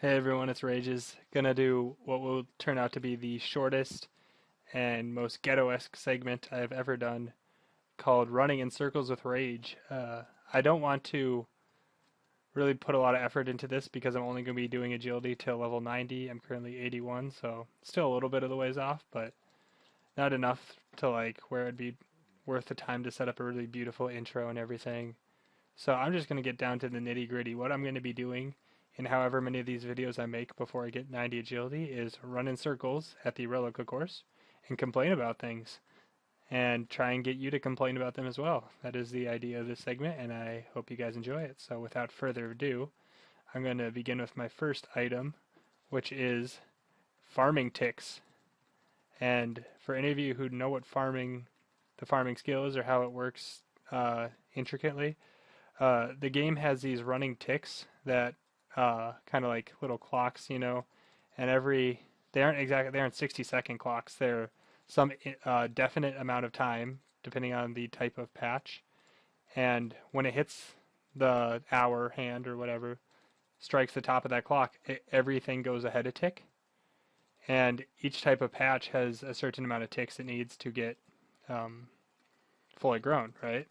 Hey everyone, it's Rages. Gonna do what will turn out to be the shortest and most ghetto-esque segment I've ever done, called Running in Circles with Rage. I don't want to really put a lot of effort into this because I'm only going to be doing agility till level 90. I'm currently 81, so still a little bit of the ways off, but not enough to like where it'd be worth the time to set up a really beautiful intro and everything. So I'm just going to get down to the nitty gritty. What I'm going to be doing in however many of these videos I make before I get 90 agility is run in circles at the Relica course and complain about things and try and get you to complain about them as well. That is the idea of this segment, and I hope you guys enjoy it. So without further ado, I'm going to begin with my first item, which is farming ticks. And for any of you who know what the farming skill is or how it works intricately, the game has these running ticks that kind of like little clocks, and they aren't 60-second clocks. They're some definite amount of time depending on the type of patch. And when it hits the hour hand or whatever, strikes the top of that clock, everything goes ahead a tick. And each type of patch has a certain amount of ticks it needs to get um, fully grown, right?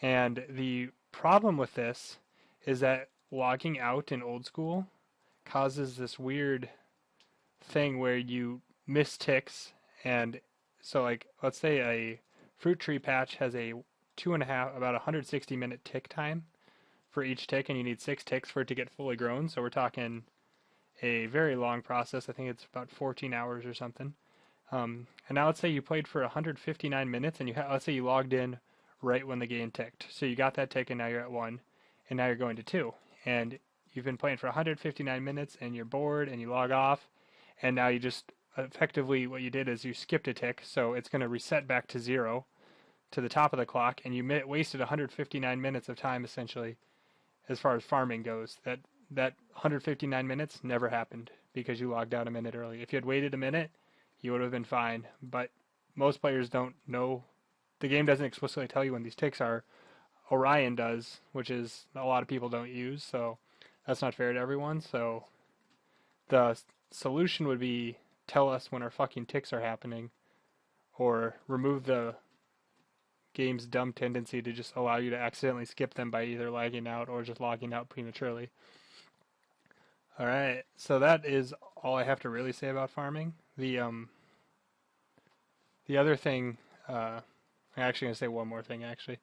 And the problem with this is that logging out in old school causes this weird thing where you miss ticks. And so, like, let's say a fruit tree patch has a two and a half, about 160-minute tick time for each tick, and you need 6 ticks for it to get fully grown. So we're talking a very long process. I think it's about 14 hours or something. And now let's say you played for 159 minutes, and let's say you logged in right when the game ticked. So you got that tick, and now you're at 1, and now you're going to 2. And you've been playing for 159 minutes, and you're bored, and you log off, and now you just effectively what you did is you skipped a tick, so it's going to reset back to 0 to the top of the clock, and you wasted 159 minutes of time essentially as far as farming goes. That 159 minutes never happened because you logged out a minute early. If you had waited a minute, you would have been fine. But most players don't know. The game doesn't explicitly tell you when these ticks are. Orion does, which is a lot of people don't use, so that's not fair to everyone. So the solution would be tell us when our fucking ticks are happening, or remove the game's dumb tendency to just allow you to accidentally skip them by either lagging out or just logging out prematurely. All right, so that is all I have to really say about farming. The other thing, I'm actually gonna say one more thing. Actually,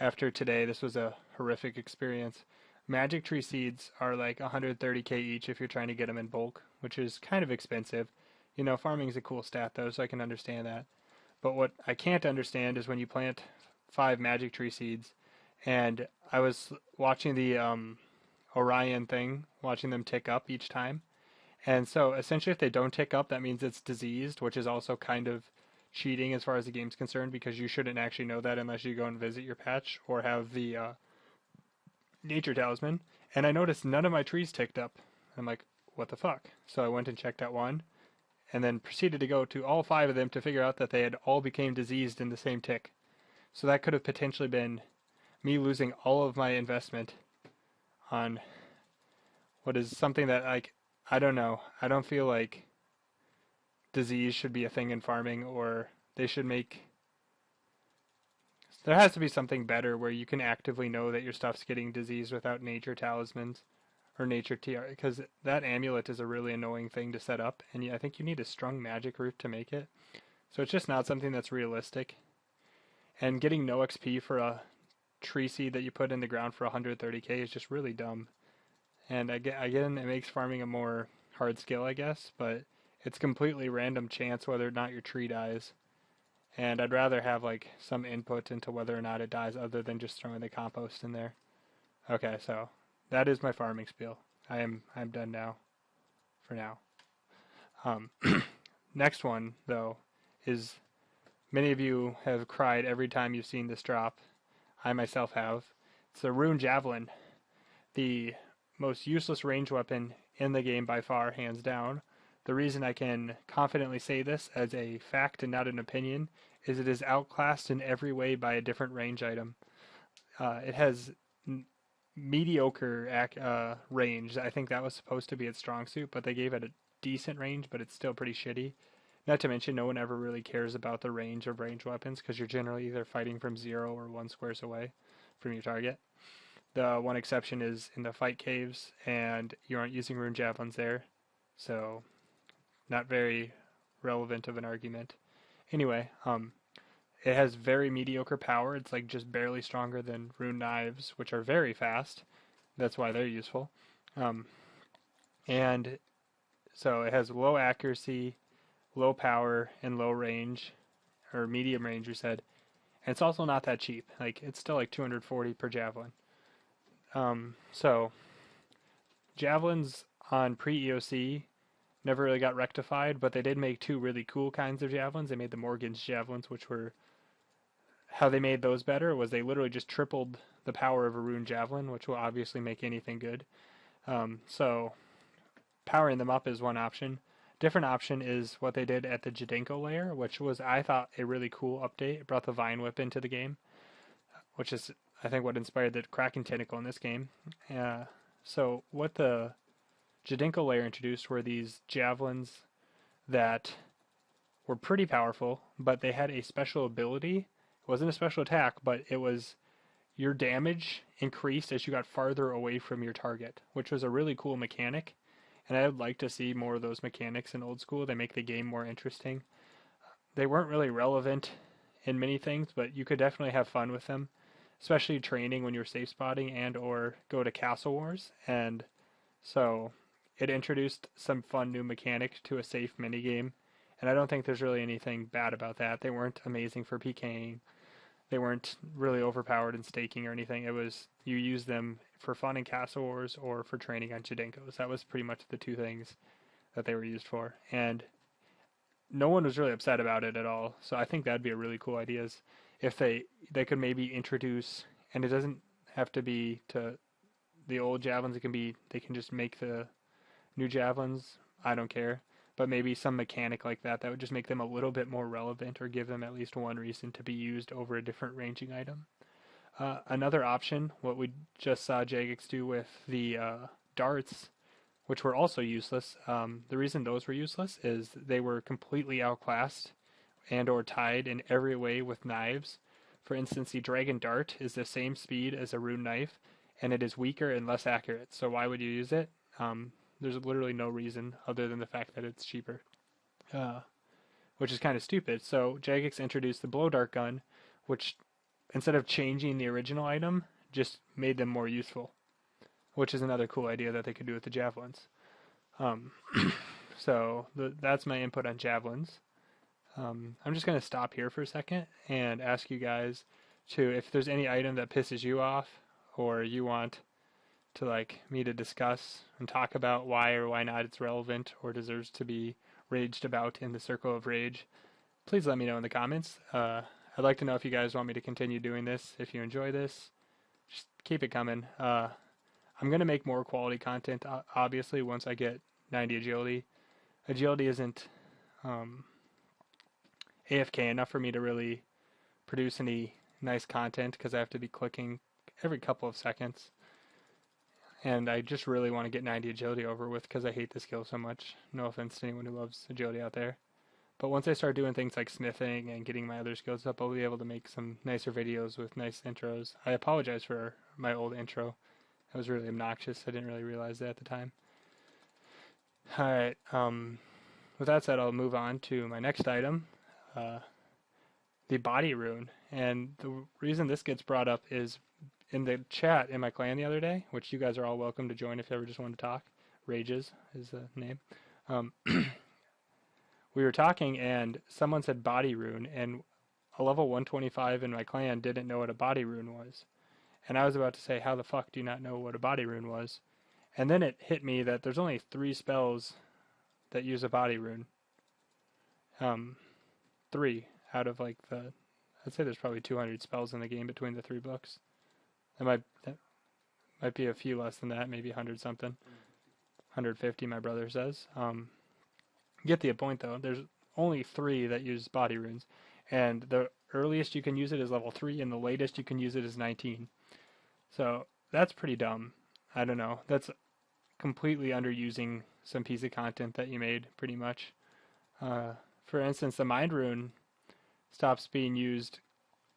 after today, this was a horrific experience. Magic tree seeds are like 130k each if you're trying to get them in bulk, which is kind of expensive. Farming is a cool stat though, so I can understand that. But what I can't understand is when you plant 5 magic tree seeds, and I was watching the Orion thing, watching them tick up each time. And so essentially, if they don't tick up, that means it's diseased, which is also kind of cheating as far as the game's concerned because you shouldn't actually know that unless you go and visit your patch or have the nature talisman. And I noticed none of my trees ticked up. I'm like, what the fuck? So I went and checked out one and then proceeded to go to all 5 of them to figure out that they had all became diseased in the same tick. So that could have potentially been me losing all of my investment on what is something that, like, I don't know. I don't feel like disease should be a thing in farming, or they should make. There has to be something better where you can actively know that your stuff's getting diseased without nature talismans or nature TR, because that amulet is a really annoying thing to set up, and I think you need a strung magic root to make it. So it's just not something that's realistic. And getting no XP for a tree seed that you put in the ground for 130k is just really dumb. And again, it makes farming a more hard skill, I guess, but it's completely random chance whether or not your tree dies. And I'd rather have like some input into whether or not it dies other than just throwing the compost in there. Okay, so that is my farming spiel. I'm done now for now. Um, Next one though is many of you have cried every time you've seen this drop. I myself have. It's the Rune Javelin, the most useless range weapon in the game by far, hands down. The reason I can confidently say this as a fact and not an opinion is it is outclassed in every way by a different range item. It has mediocre range. I think that was supposed to be its strong suit, but they gave it a decent range, but it's still pretty shitty. Not to mention, no one ever really cares about the range of range weapons because you're generally either fighting from 0 or 1 squares away from your target. The one exception is in the fight caves, and you aren't using rune javelins there, so not very relevant of an argument. Anyway, it has very mediocre power. It's like just barely stronger than rune knives, which are very fast. That's why they're useful. Um, and so it has low accuracy, low power, and low range, or medium range, you said. And it's also not that cheap. Like it's still like 240 per javelin. So javelins on pre-EOC never really got rectified, but they did make two really cool kinds of javelins. They made the Morgan's javelins, which were how they made those better was they literally just tripled the power of a rune javelin, which will obviously make anything good. So powering them up is one option. Different option is what they did at the Jadenko layer, which was, I thought, a really cool update. It brought the Vine Whip into the game, which is, I think, what inspired the Kraken Tentacle in this game. So what the Jadenko layer introduced were these javelins that were pretty powerful, but they had a special ability. It wasn't a special attack, but it was your damage increased as you got farther away from your target, which was a really cool mechanic. And I would like to see more of those mechanics in old school. They make the game more interesting. They weren't really relevant in many things, but you could definitely have fun with them, especially training when you're safe spotting and or go to Castle Wars. And so it introduced some fun new mechanics to a safe minigame. And I don't think there's really anything bad about that. They weren't amazing for PKing. They weren't really overpowered in staking or anything. It was you use them for fun in Castle Wars or for training on Jadenkos. That was pretty much the two things that they were used for. And no one was really upset about it at all. So I think that'd be a really cool idea is if they could maybe introduce, and it doesn't have to be to the old javelins. It can be, they can just make the new javelins. I don't care. But maybe some mechanic like that would just make them a little bit more relevant or give them at least one reason to be used over a different ranging item. Another option, what we just saw Jagex do with the darts, which were also useless. The reason those were useless is they were completely outclassed and or tied in every way with knives. For instance, the dragon dart is the same speed as a rune knife, and it is weaker and less accurate. So why would you use it? There's literally no reason other than the fact that it's cheaper, which is kind of stupid. So Jagex introduced the blow dart gun, which instead of changing the original item, just made them more useful, which is another cool idea that they could do with the javelins. So that's my input on javelins. I'm just going to stop here for a second and ask you guys to, if there's any item that pisses you off or you want to like me to discuss and talk about why or why not it's relevant or deserves to be raged about in the Circle of Rage, please let me know in the comments. I'd like to know if you guys want me to continue doing this. If you enjoy this, just keep it coming. I'm going to make more quality content, obviously, once I get 90 agility. Agility isn't AFK enough for me to really produce any nice content because I have to be clicking every couple of seconds. And I just really want to get 90 agility over with because I hate the skill so much. No offense to anyone who loves agility out there. But once I start doing things like smithing and getting my other skills up, I'll be able to make some nicer videos with nice intros. I apologize for my old intro. It was really obnoxious. I didn't really realize that at the time. Alright, with that said, I'll move on to my next item, the body rune. And the reason this gets brought up is in the chat in my clan the other day, which you guys are all welcome to join if you ever just want to talk. Rages is the name. We were talking and someone said body rune, and a level 125 in my clan didn't know what a body rune was. And I was about to say, how the fuck do you not know what a body rune was? And then it hit me that there's only 3 spells that use a body rune. 3 out of like I'd say there's probably 200 spells in the game between the 3 books. That might be a few less than that, maybe 100 something. 150, my brother says. Get the point though. There's only 3 that use body runes, and the earliest you can use it is level 3, and the latest you can use it is 19. So that's pretty dumb. I don't know. That's completely underusing some piece of content that you made, pretty much. Uh, for instance, the Mind Rune stops being used,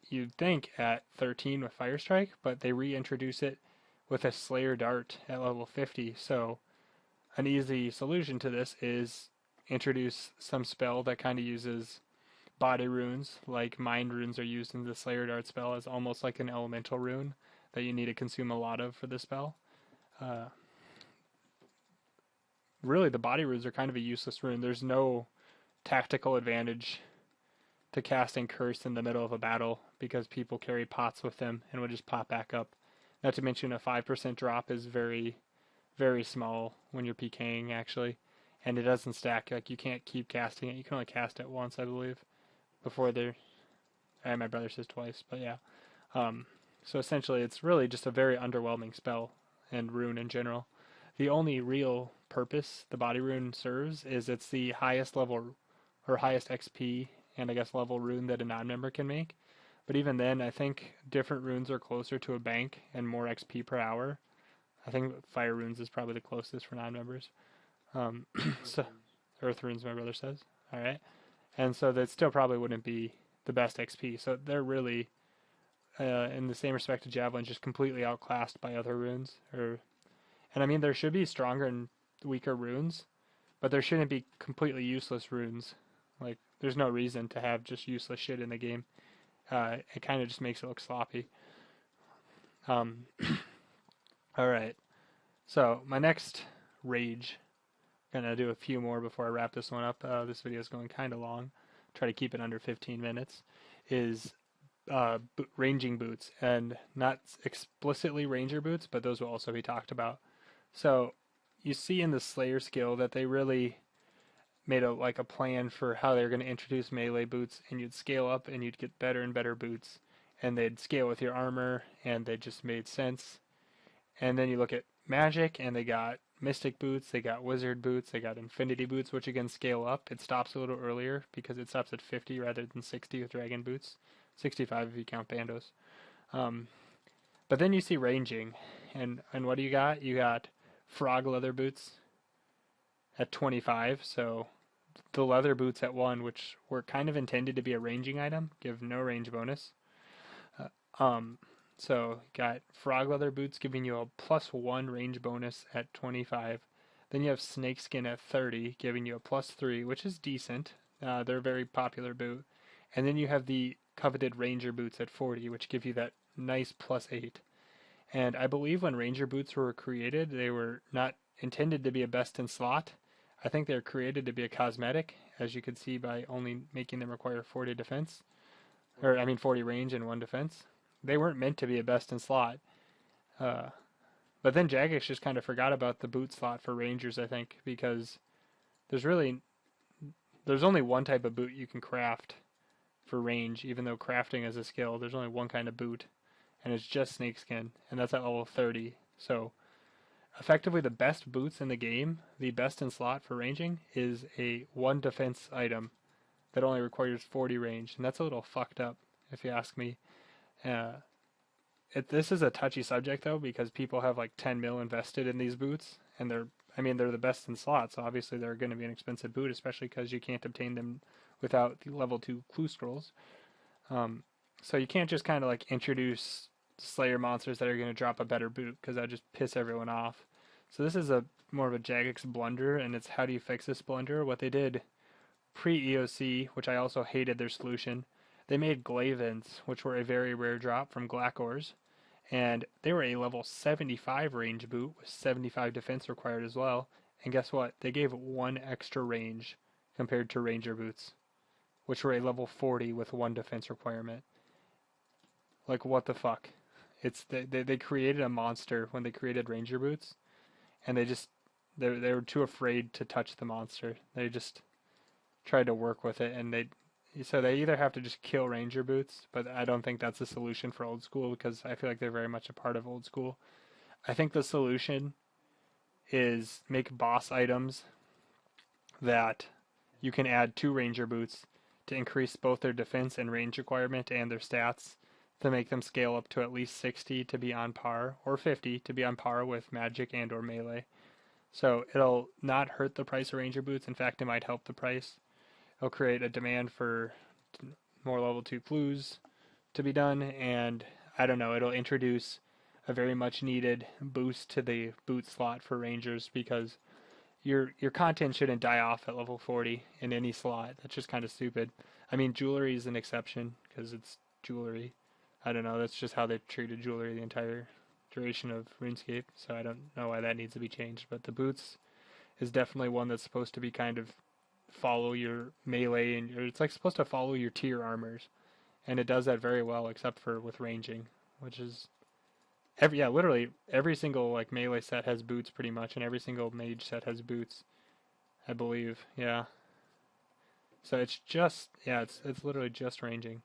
you'd think, at 13 with Fire Strike, but they reintroduce it with a Slayer Dart at level 50. So an easy solution to this is introduce some spell that kind of uses body runes, like Mind Runes are used in the Slayer Dart spell as almost like an elemental rune that you need to consume a lot of for the spell. Uh, really, the body runes are kind of a useless rune. There's no tactical advantage to casting Curse in the middle of a battle because people carry pots with them and will just pop back up. Not to mention a 5% drop is very, very small when you're PKing actually, and it doesn't stack. Like you can't keep casting it. You can only cast it once, I believe, before they're. My brother says twice, but yeah. Um, so essentially, it's really just a very underwhelming spell and rune in general. The only real purpose the body rune serves is it's the highest level or highest XP and I guess level rune that a non-member can make. But even then, I think different runes are closer to a bank and more XP per hour. I think fire runes is probably the closest for non-members. Um, so earth runes, my brother says. All right, and so that still probably wouldn't be the best XP. So they're really, in the same respect to javelin, just completely outclassed by other runes. And I mean, there should be stronger and weaker runes, but there shouldn't be completely useless runes. Like, there's no reason to have just useless shit in the game. It kind of just makes it look sloppy. Um, all right. So my next rage, gonna do a few more before I wrap this one up. This video is going kind of long. Try to keep it under 15 minutes. Is ranging boots, and not explicitly ranger boots, but those will also be talked about. So you see in the Slayer skill that they really made a plan for how they're going to introduce melee boots, and you'd scale up and you'd get better and better boots, and they'd scale with your armor, and they just made sense. And then you look at Magic, and they got Mystic boots, they got Wizard boots, they got Infinity boots, which again scale up. It stops a little earlier because it stops at 50 rather than 60 with Dragon boots, 65 if you count Bandos. Um, but then you see ranging, and what do you got? You got Frog leather boots at 25, so the leather boots at 1, which were kind of intended to be a ranging item, give no range bonus. Uh, um, so got frog leather boots giving you a +1 range bonus at 25. Then you have snakeskin at 30, giving you a +3, which is decent. They're a very popular boot. And then you have the coveted ranger boots at 40, which give you that nice +8. And I believe when ranger boots were created, they were not intended to be a best in slot. I think they were created to be a cosmetic, as you could see by only making them require 40 defense, or I mean 40 range and 1 defense. They weren't meant to be a best in slot. Uh, but then Jagex just kind of forgot about the boot slot for rangers, I think, because there's really there's only one type of boot you can craft for range, even though crafting is a skill. There's only one kind of boot, and it's just snakeskin, and that's at level 30. So effectively the best boots in the game, the best in slot for ranging, is a 1 defense item that only requires 40 range, and that's a little fucked up, if you ask me. Uh, this is a touchy subject though, because people have like 10 mil invested in these boots, and they're the best in slot, so obviously they're going to be an expensive boot, especially because you can't obtain them without the level 2 clue scrolls. Um, so you can't just kind of like introduce Slayer monsters that are going to drop a better boot, because that just piss everyone off. So this is a more of a Jagex blunder, and it's how do you fix this blunder? What they did pre-EOC, which I also hated their solution, they made Glavins, which were a very rare drop from Glackors, and they were a level 75 range boot with 75 defense required as well. And guess what? They gave 1 extra range compared to Ranger boots, which were a level 40 with 1 defense requirement. Like, what the fuck? They created a monster when they created Ranger boots, and they were too afraid to touch the monster. They just tried to work with it, and they either have to just kill ranger boots, but I don't think that's a solution for old school, because I feel like they're very much a part of old school. I think the solution is make boss items that you can add to ranger boots to increase both their defense and range requirement and their stats to make them scale up to at least 60 to be on par, or 50 to be on par with Magic and or Melee. So it'll not hurt the price of Ranger boots. In fact, it might help the price. It'll create a demand for more level 2 clues to be done, and I don't know, it'll introduce a very much needed boost to the boot slot for Rangers, because your content shouldn't die off at level 40 in any slot. That's just kind of stupid. I mean, jewelry is an exception because it's jewelry. I don't know, that's just how they've treated jewelry the entire duration of RuneScape, so I don't know why that needs to be changed. But the boots is definitely one that's supposed to be kind of follow your melee, and it's like supposed to follow your tier armors, and it does that very well, except for with ranging, which is literally every single like melee set has boots pretty much, and every single mage set has boots, I believe. Yeah. So it's just it's literally just ranging.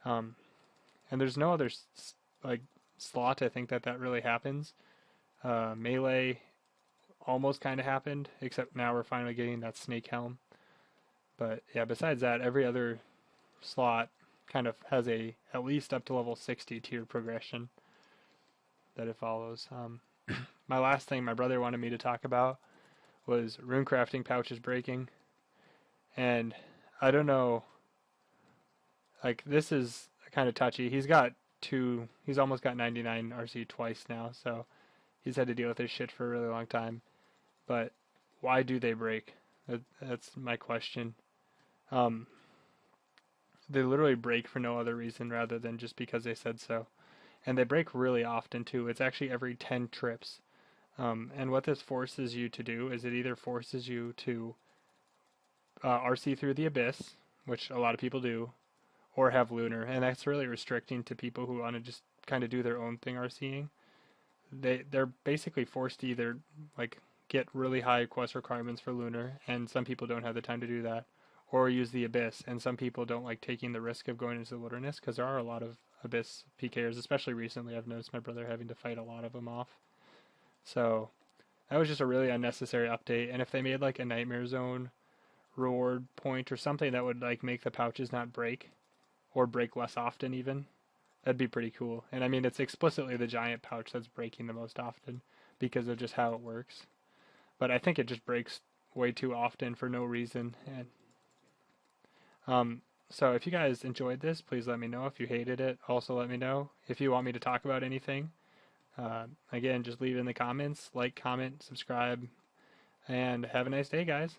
Um, and there's no other like slot I think that really happens. Melee almost kind of happened, except now we're finally getting that snake helm. But yeah, besides that, every other slot kind of has a at least up to level 60 tier progression that it follows. My last thing my brother wanted me to talk about was runecrafting pouches breaking, and I don't know. Like, this is kind of touchy. He's almost got 99 RC twice now, so he's had to deal with this shit for a really long time. But why do they break? That's my question. Um, they literally break for no other reason rather than just because they said so. And they break really often too. It's actually every 10 trips. And what this forces you to do is it either forces you to RC through the Abyss, which a lot of people do, or have Lunar, and that's really restricting to people who want to just kind of do their own thing RCing. They're basically forced to either like get really high quest requirements for Lunar, and some people don't have the time to do that, or use the Abyss, and some people don't like taking the risk of going into the wilderness because there are a lot of Abyss PKers, especially recently. I've noticed my brother having to fight a lot of them off. So that was just a really unnecessary update, and if they made like a Nightmare Zone reward point or something that would like make the pouches not break, or break less often even, that'd be pretty cool. And I mean, it's explicitly the giant pouch that's breaking the most often because of just how it works. But I think it just breaks way too often for no reason. And so if you guys enjoyed this, please let me know. If you hated it, also let me know. If you want me to talk about anything, again, just leave it in the comments. Like, comment, subscribe, and have a nice day, guys.